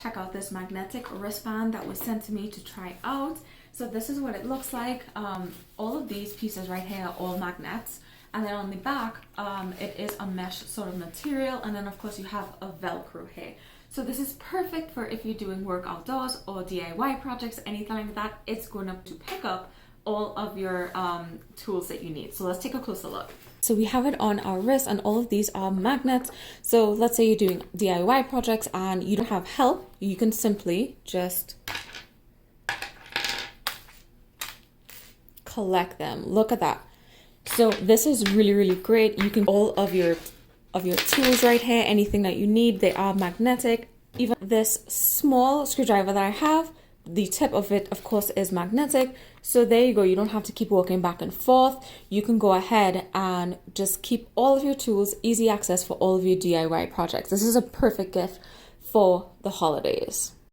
Check out this magnetic wristband that was sent to me to try out. So this is what it looks like. All of these pieces right here are all magnets, and then on the back it is a mesh sort of material, and then of course you have a velcro here. So this is perfect for if you're doing work outdoors or DIY projects, anything like that. It's going to pick up all of your tools that you need. So let's take a closer look. So we have it on our wrist, and all of these are magnets. So let's say you're doing DIY projects and you don't have help, you can simply just collect them. Look at that. So this is really great. You can all of your tools right here, anything that you need, they are magnetic. Even this small screwdriver that I have, the tip of it of course is magnetic. So there you go, you don't have to keep walking back and forth. You can go ahead and just keep all of your tools, easy access for all of your DIY projects. This is a perfect gift for the holidays.